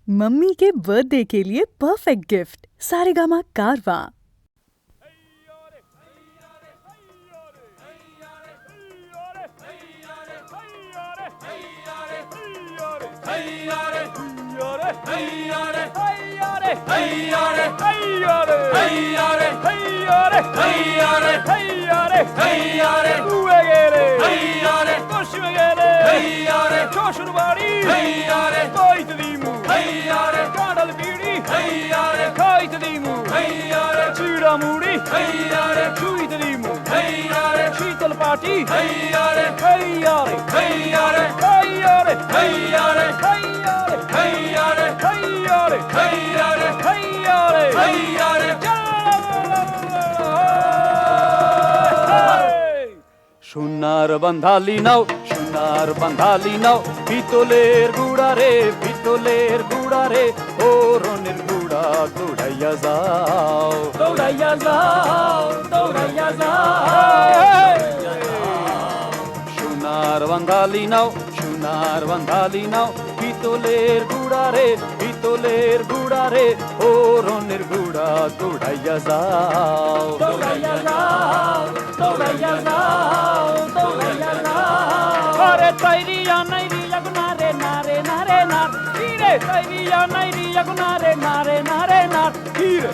Mummy के birthday के लिए परफेक्ट गिफ्ट सारेगामा कारवां। शीतल पार्टी हैयारे हैयारे हैयारे हैयारे हैयारे हैयारे हैयारे हैयारे हैयारे हैयारे हैयारे সোনার বান্ধালি নাও সোনার বান্ধালি নাও পিতলের গুড়া রে ও রনের গুড়া দৌড়াইয়া যাও দৌড়াইয়া যাও দৌড়াইয়া যাও সোনার বান্ধালি নাও পিতলের গুড়া রে ও রনের গুড়া দৌড়াইয়া যাও দৌড়াইয়া যাও দৌড়াইয়া যাও দৌড়াইয়া যাও আরে তাইরিয়া নাইরিয়া গুনারে নারে নারে নার রে তাইরিয়া নাইরিয়া গুনারে নারে নারে নার রে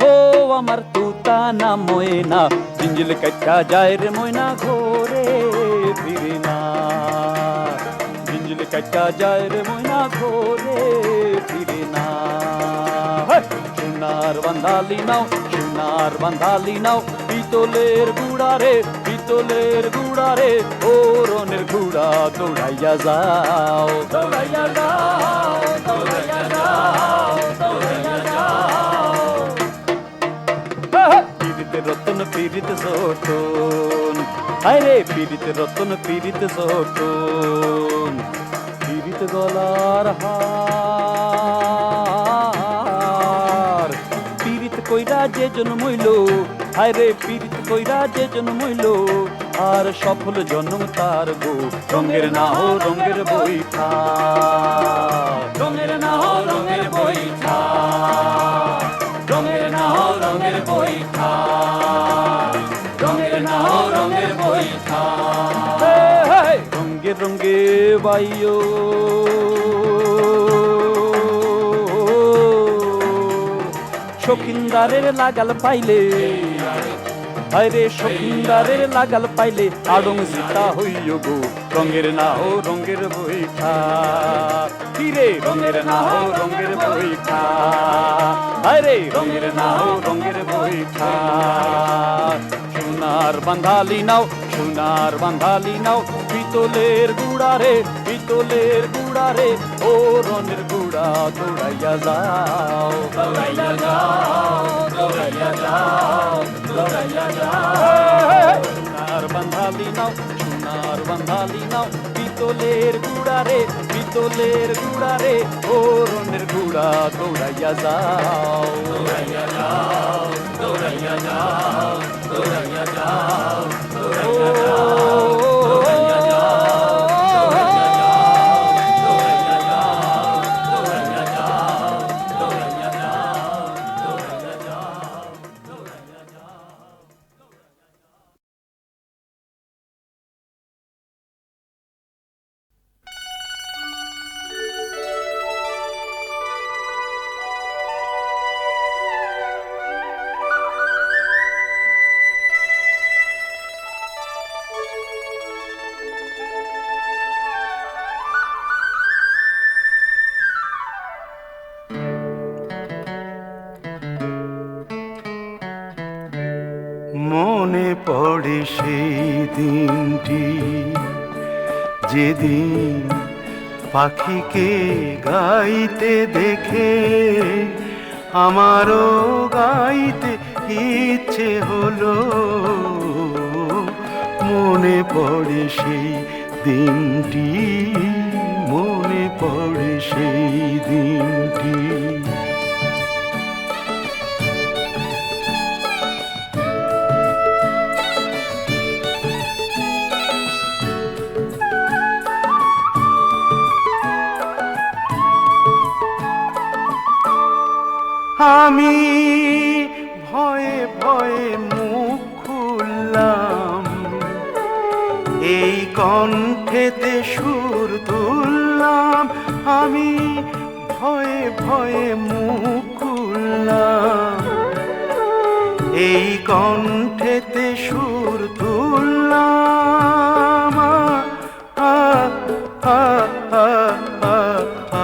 ও আমার তুতা না ময়না জিঞ্জিল কাটা যায় রে ময়না ঘোরে ফিরে না জিঞ্জিল কাটা যায় রে ময়না ঘোরে ফিরে না সোনার বান্ধালি নাও পিতলের গুড়া রে ও রনের গুড়া দৌড়াইয়া যাও দৌড়াইয়া যাও দৌড়াইয়া যাও দৌড়াইয়া যাও পীড়িতে রতন পীড়িত সটন আরে পীড়িতে রতন পীড়িত সটন পীড়িত গলার হার পীড়িত কইরা যে জন্মইল হায়রে পীড়িত কইরা যে জন্মইল আর সফল জন্ম তার গো রঙের না হো রঙের বৈঠা রঙের না হো রঙের বৈঠা রঙের না হো রঙের বৈঠা রঙের না হো রঙের বৈঠা রঙে রঙে বাইও শৌখিনদারের লাগাল পাইলে আরে শৌখিনদারের লাগাল পাইলে আড়ং জিতা হইও গো রঙের না হো রঙের বৈঠা কিরে রঙের না হো রঙের বৈঠা আরে রঙের না হো রঙের বৈঠা সোনার বান্ধালি নাও পিতলের গুড়া রে ও রনের গুড়া দৌড়াইয়া যাও দৌড়াইয়া যাও দৌড়াইয়া যাও দৌড়াইয়া যাও সোনার বান্ধালি নাও পিতলের গুড়া রে ও রনের গুড়া দৌড়াইয়া যাও দৌড়াইয়া যাও দৌড়াইয়া যাও দৌড়াইয়া যাও দৌড়াইয়া যাও মনে পড়ে সেই দিনটি যেদিন পাখিকে গাইতে দেখে আমারও গাইতে ইচ্ছে হলো। মনে পড়ে সেই দিনটি, মনে পড়ে সেই দিনটি। আমি ভয়ে ভয়ে মুখ খুললাম, এই কণ্ঠেতে সুর তুললাম। আমি ভয়ে ভয়ে মুখ খুললাম, এই কণ্ঠেতে সুর তুললাম। আ, আ, আ, আ, আ,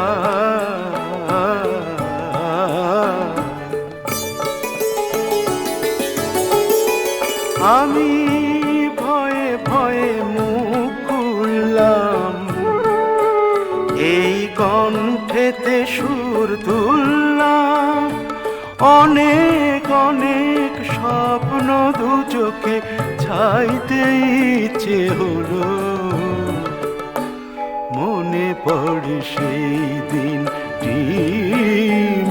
আমি ভয়ে ভয়ে মুখ খুললাম, এই কণ্ঠেতে সুর তুললাম। অনেক অনেক স্বপ্ন দু চোখে ছাইতে ইচ্ছে হলো, মনে পড়ে সেই দিনটি,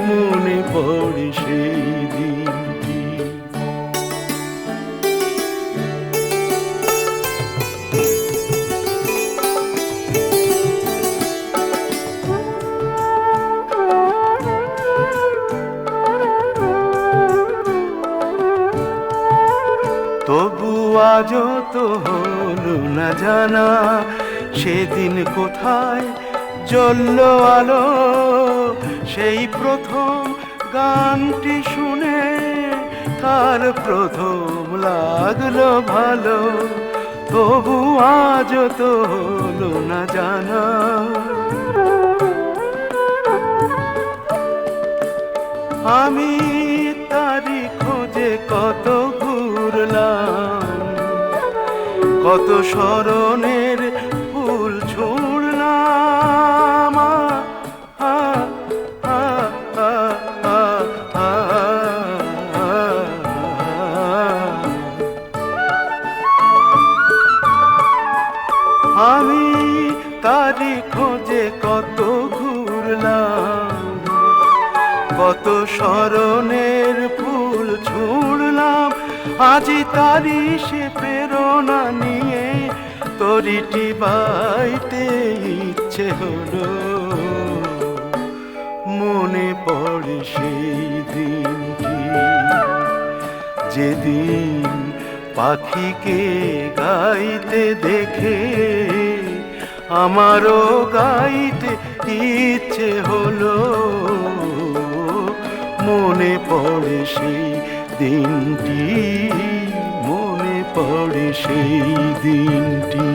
মনে পড়ে সেই দিনটি। তবু আজও তো হলো না জানা, সেদিন কোথায় জ্বলল আলো। সেই প্রথম গানটি শুনে তার প্রথম লাগলো ভালো। তবু আজও তো হলো না জানা, আমি তারি খোঁজে কত ঘুরলাম, কত স্মরণের ফুল ছুঁড়লাম। আ, আ, আ, আ, আ, আমি তারি খোঁজে কত ঘুরলাম, কত স্মরণের ফুল ছুঁড়লাম। আজি তারি সে প্রেরণা নিয়ে তরিটি বাইতে ইচ্ছে হলো, মনে পড়ে সেই দিনটি, যেদিন পাখিকে গাইতে দেখে আমারও গাইতে ইচ্ছে হলো, মনে পড়ে সেই দিনটি, মনে পড়ে সেই দিনটি।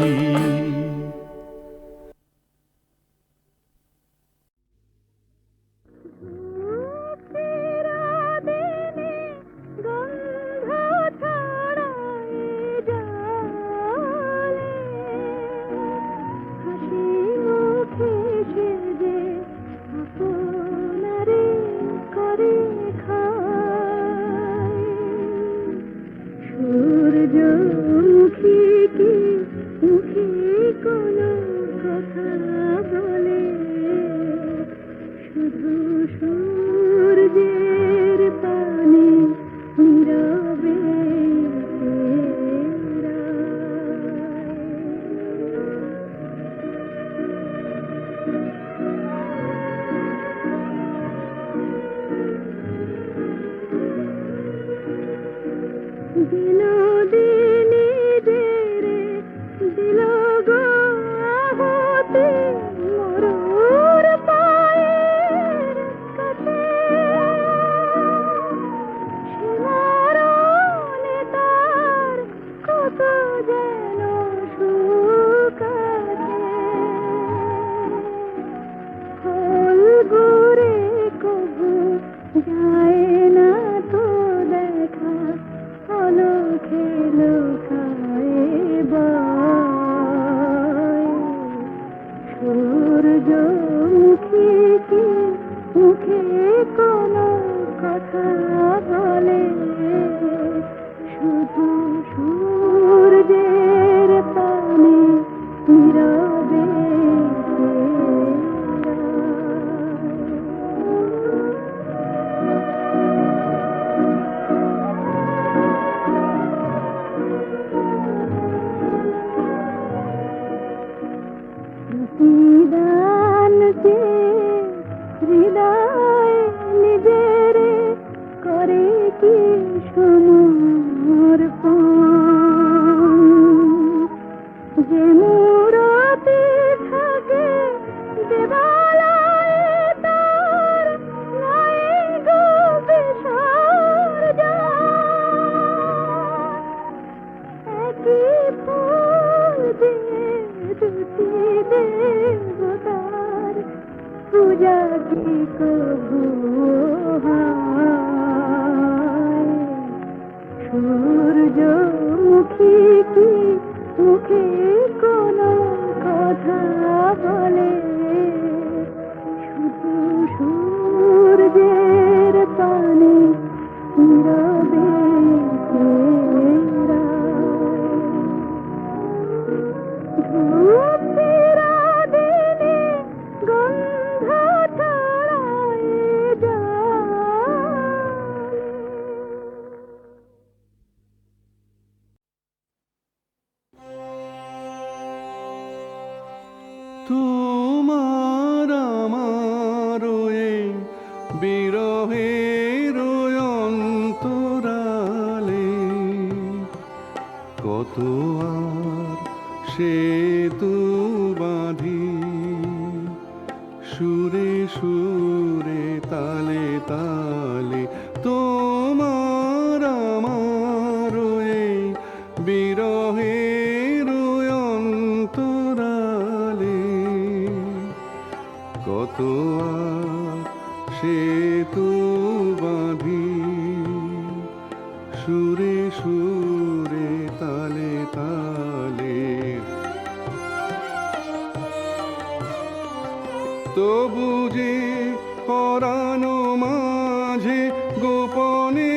হৃদয় নিজেরে কি কভু হায় সূর্যমুখী কি মুখে কোনো কথা বলে শুধু সূর্যের পানে নীরবে ধূপেরা দিনে গন্ধ ছড়ায় যায় তোমার আমার এই বিরহের অন্তরালে কত আর সেতু বাঁধি সুরে সুরে তালে তালে তোমার আমার এই বিরহের অন্তরালে কত আর সেতু বাঁধি সুরে সুরে তালে তালে তবু যে পরানো মাঝে গোপনে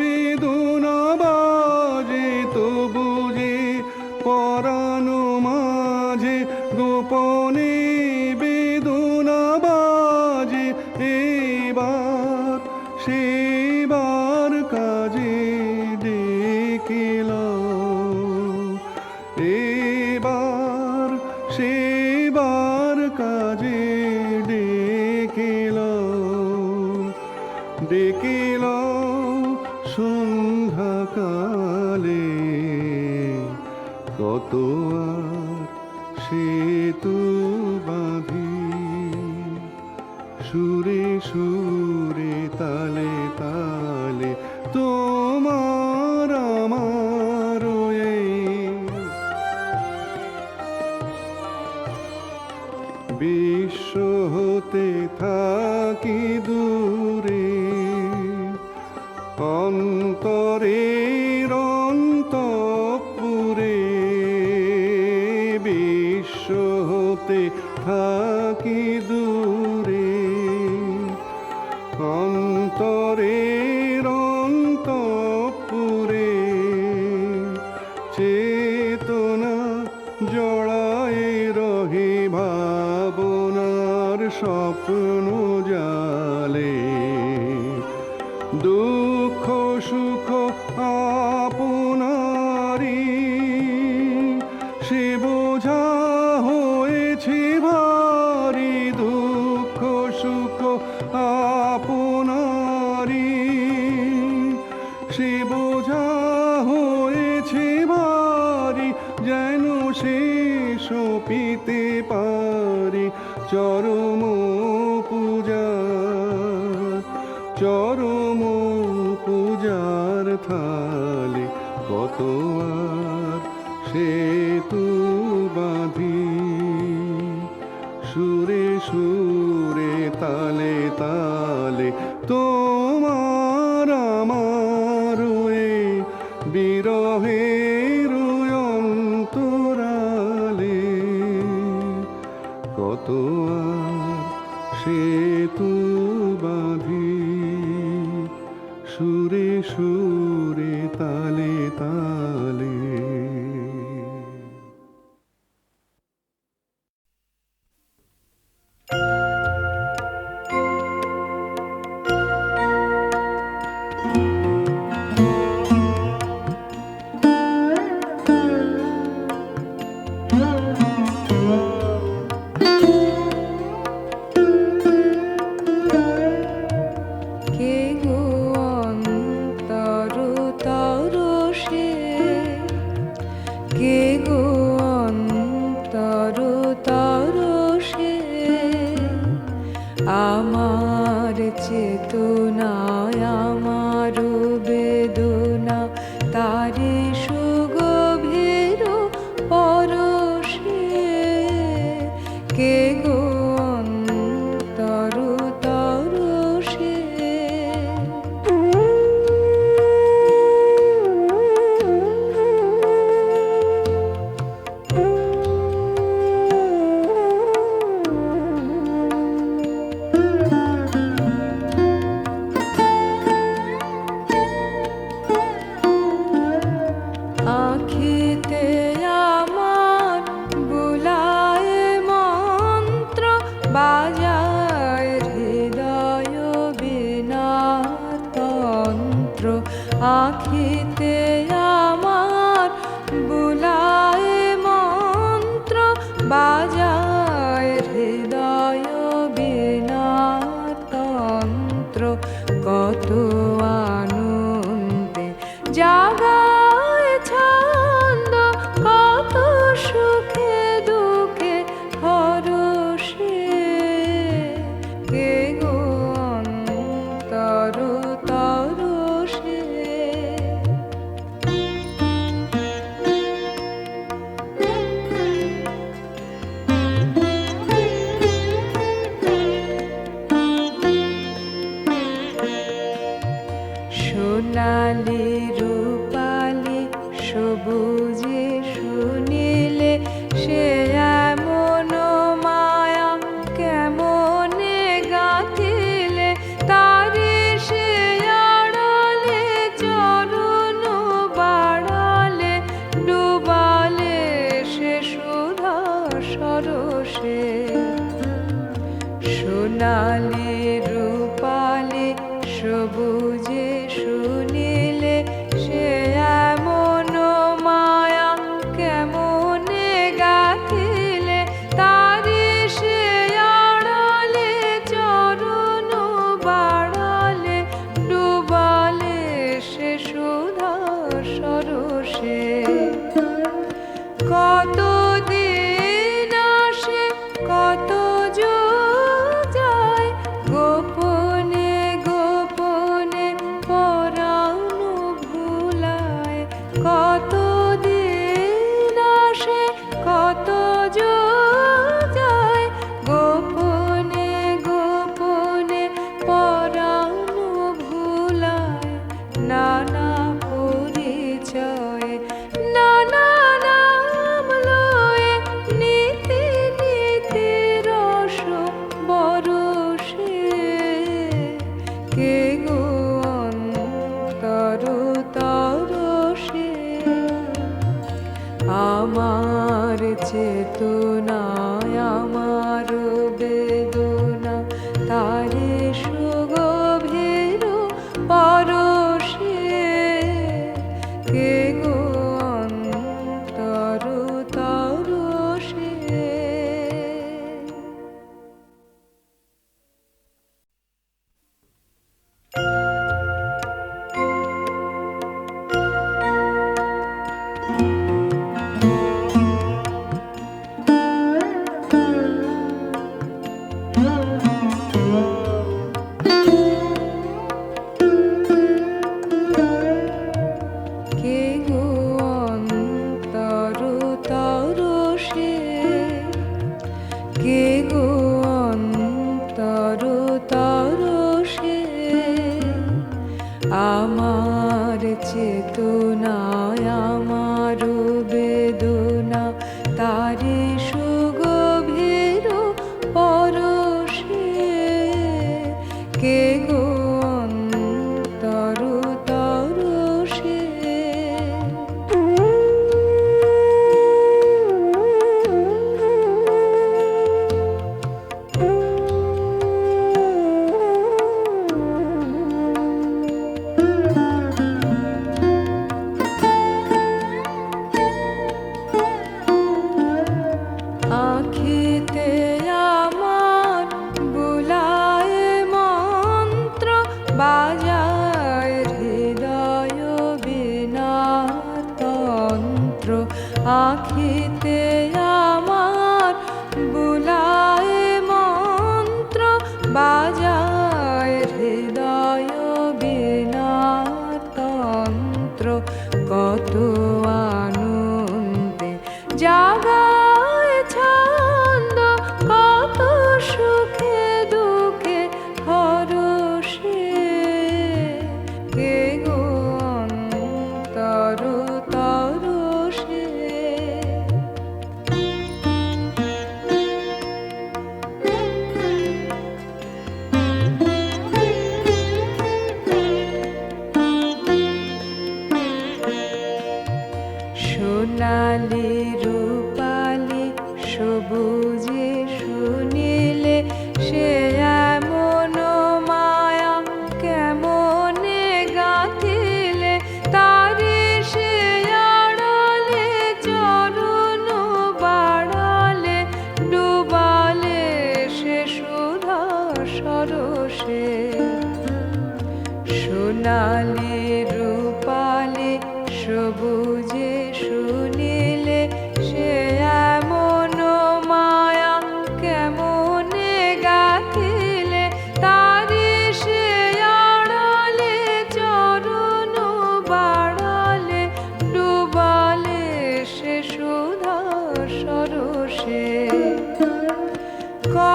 বেদনা বাজে তবু যে পরানো মাঝে গোপনে বেদনা বাজে এবার সেবার কাজে ডেকেলাম এবার সেবার কাজে ডেকেলাম সন্ধ্যাকালে কত আর সেতু বাঁধি সুরে সুরে তালে তালে তোমার আমার এই বিশ্ব হতে থাকি দূরে অন্তরের অন্তঃপুরে বিশ্ব হতে থাকি দূরে অন্তরের অন্তঃপুরে চেতনা জড়ায় রহে ভাবনার স্বপ্ন জালে দুঃখ সুখ আপনারি সে বোঝা হয়েছে ভারী দুঃখ সুখ আপনারি সে বোঝা হয়েছে ভারী যেন শেষ পিতে পারি চরম পূজা চরম পূজার থালে কত আর সেতু বাঁধি সুরে সুরে তালে তালে তোমার আমার এই বিরহের অন্তরালে কত আর সেতু বাঁধি সুরে সুরে তালে তালে কে গো অন্তর তরসে কে গো অন্তর তরসে আমার চেতনায় আমার বেদনা তারে সুগভীর পরশে কে গো অন্তর বাজায় হৃদয় বীণা তন্ত্র, আখিতে আমার বুলায় মন্ত্র, বাজায় হৃদয় বীণা তন্ত্র, কত আনন্দে জাগায় ছন্দ, কত সুখে দুঃখে হরষে, কে গো অন্তর তরসে। সোনালি রূপালি সবুজে শুনিলে, সে এমন মায়া কেমনে গাঁথিলে, তারে সে আড়ালে চরণ বাড়ালে, ডুবালে সে সুধা সরসে। সোনালি রূপালি সবুজে শুনিলে, সে এমন মায়া কেমনে গাঁথিলে, তারে সে আড়ালে চরণ বাড়ালে, ডুবালে সে সুধা সরসে। কত দিন আসে কত যোগ যায়, গোপনে গোপনে পরাণ ভুলায়, কত দিন আসে কত যোগ যায়, গোপনে গোপনে পরাণ ভুলায়, নানা পরিচয়ে নানা নাম লয়ে, নীতি নীতি রস বরষে, কে গো অন্তর তরসে। আমার চেতনায় আমার বেদনা, তারে সুগভীর পরশে, কে গো অন্তর তরসে। কে গো অন্তর তরসে, কে গো অন্তর তরসে। আমার চেতনায় আমার বেদনা, তারে সুগভীর পরশে, কে গো অন্তর তরসে।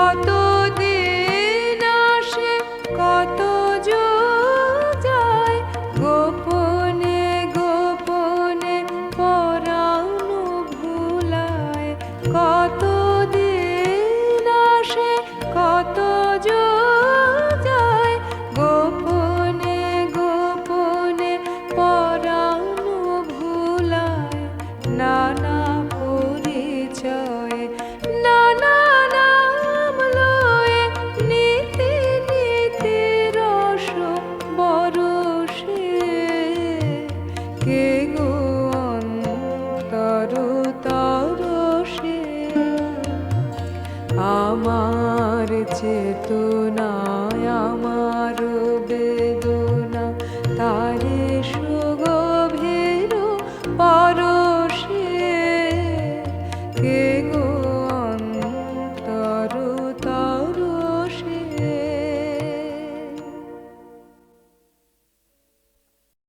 কত দিন আসে কত যোগ যায়, গোপনে গোপনে পরাণ ভুলায়। কত দিন আসে কত যোগ যায়, গোপনে গোপনে পরাণ ভুলায়। নানা পরিচয়ে নানা নাম লয়ে নীতি নীতি রস বরষে। কে গো অন্তর তরসে, আমার চেতনা